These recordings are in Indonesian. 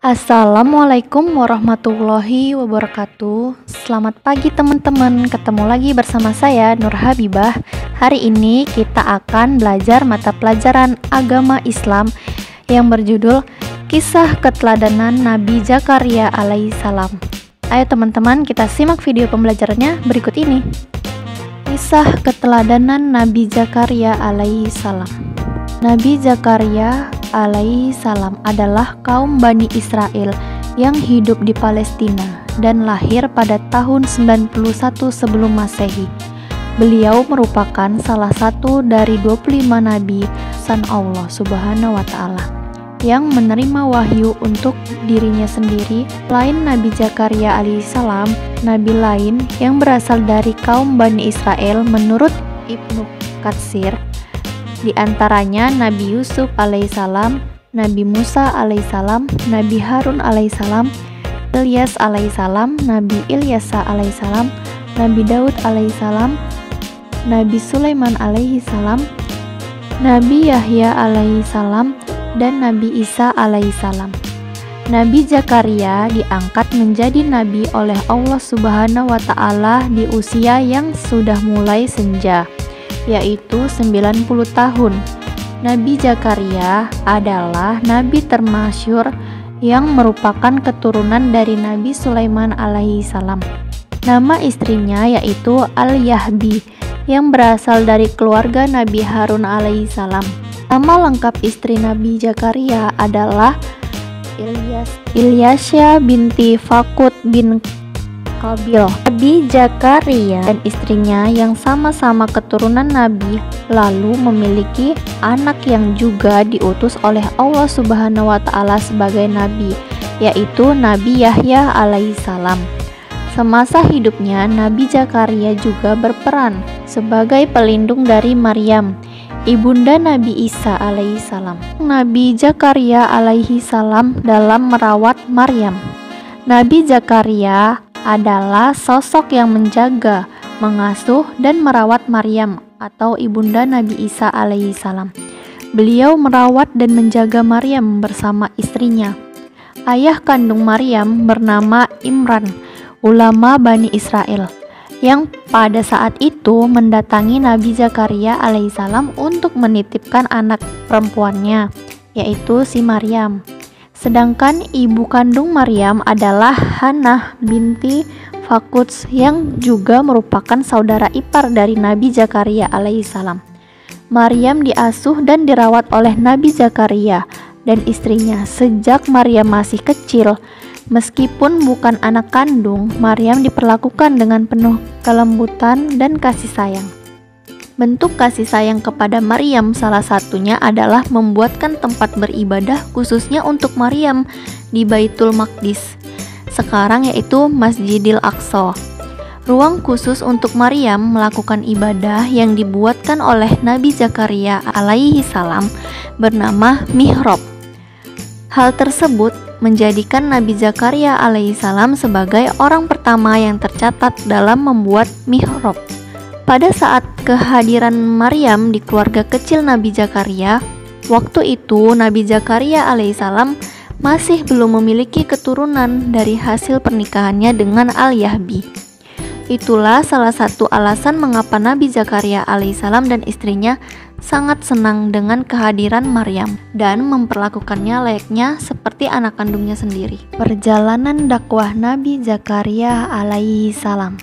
Assalamualaikum warahmatullahi wabarakatuh. Selamat pagi teman-teman, ketemu lagi bersama saya Nur Habibah. Hari ini kita akan belajar mata pelajaran agama Islam yang berjudul Kisah Keteladanan Nabi Zakaria alaihissalam. Ayo teman-teman, kita simak video pembelajarannya berikut ini. Kisah Keteladanan Nabi Zakaria alaihissalam. Nabi Zakaria alaihissalam adalah kaum Bani Israel yang hidup di Palestina dan lahir pada tahun 91 sebelum Masehi. Beliau merupakan salah satu dari 25 nabi utusan Allah Subhanahu wa Ta'ala yang menerima wahyu untuk dirinya sendiri. Lain Nabi Zakaria alaihissalam, nabi lain yang berasal dari kaum Bani Israel menurut Ibnu Katsir, di antaranya Nabi Yusuf alaihissalam, Nabi Musa alaihissalam, Nabi Harun alaihissalam, Ilyas alaihissalam, Nabi Ilyasa alaihissalam, Nabi Daud alaihissalam, Nabi Sulaiman alaihissalam, Nabi Yahya alaihissalam, dan Nabi Isa alaihissalam. Nabi Zakaria diangkat menjadi nabi oleh Allah Subhanahu wa Ta'ala di usia yang sudah mulai senja, yaitu 90 tahun. Nabi Zakaria adalah nabi termasyhur yang merupakan keturunan dari Nabi Sulaiman alaihissalam. Nama istrinya yaitu Al-Yahbi yang berasal dari keluarga Nabi Harun alaihissalam. Nama lengkap istri Nabi Zakaria adalah Ilyasya binti Fakut bin Qabil. Nabi Zakaria dan istrinya yang sama-sama keturunan Nabi lalu memiliki anak yang juga diutus oleh Allah Subhanahu wa Ta'ala sebagai nabi, yaitu Nabi Yahya alaihissalam. Semasa hidupnya, Nabi Zakaria juga berperan sebagai pelindung dari Maryam, ibunda Nabi Isa alaihissalam. Nabi Zakaria alaihissalam dalam merawat Maryam. Nabi Zakaria adalah sosok yang menjaga, mengasuh, dan merawat Maryam atau ibunda Nabi Isa alaihissalam. Beliau merawat dan menjaga Maryam bersama istrinya. Ayah kandung Maryam bernama Imran, ulama Bani Israel, yang pada saat itu mendatangi Nabi Zakaria alaihissalam untuk menitipkan anak perempuannya, yaitu si Maryam. Sedangkan ibu kandung Maryam adalah Hannah binti Fakuts yang juga merupakan saudara ipar dari Nabi Zakaria alaihissalam. Maryam diasuh dan dirawat oleh Nabi Zakaria dan istrinya sejak Maryam masih kecil. Meskipun bukan anak kandung, Maryam diperlakukan dengan penuh kelembutan dan kasih sayang. Bentuk kasih sayang kepada Maryam salah satunya adalah membuatkan tempat beribadah khususnya untuk Maryam di Baitul Maqdis sekarang, yaitu Masjidil Aqsa. Ruang khusus untuk Maryam melakukan ibadah yang dibuatkan oleh Nabi Zakaria alaihissalam bernama mihrab. Hal tersebut menjadikan Nabi Zakaria alaihissalam sebagai orang pertama yang tercatat dalam membuat mihrab. Pada saat kehadiran Maryam di keluarga kecil Nabi Zakaria, waktu itu Nabi Zakaria alaihissalam masih belum memiliki keturunan dari hasil pernikahannya dengan Al-Yahbi. Itulah salah satu alasan mengapa Nabi Zakaria alaihissalam dan istrinya sangat senang dengan kehadiran Maryam dan memperlakukannya layaknya seperti anak kandungnya sendiri. Perjalanan dakwah Nabi Zakaria alaihissalam.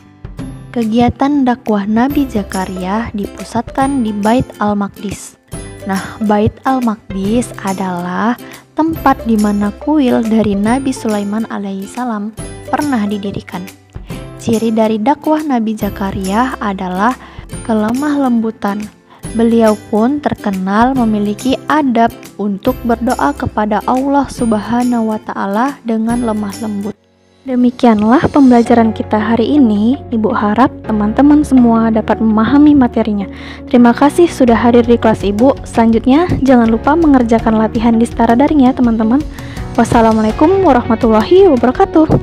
Kegiatan dakwah Nabi Zakaria dipusatkan di Bait Al-Maqdis. Nah, Bait Al-Maqdis adalah tempat di mana kuil dari Nabi Sulaiman alaihissalam pernah didirikan. Ciri dari dakwah Nabi Zakaria adalah kelemah lembutan. Beliau pun terkenal memiliki adab untuk berdoa kepada Allah Subhanahu wa Ta'ala dengan lemah lembut. Demikianlah pembelajaran kita hari ini. Ibu harap teman-teman semua dapat memahami materinya. Terima kasih sudah hadir di kelas Ibu. Selanjutnya, jangan lupa mengerjakan latihan di Setara Daring ya teman-teman. Wassalamualaikum warahmatullahi wabarakatuh.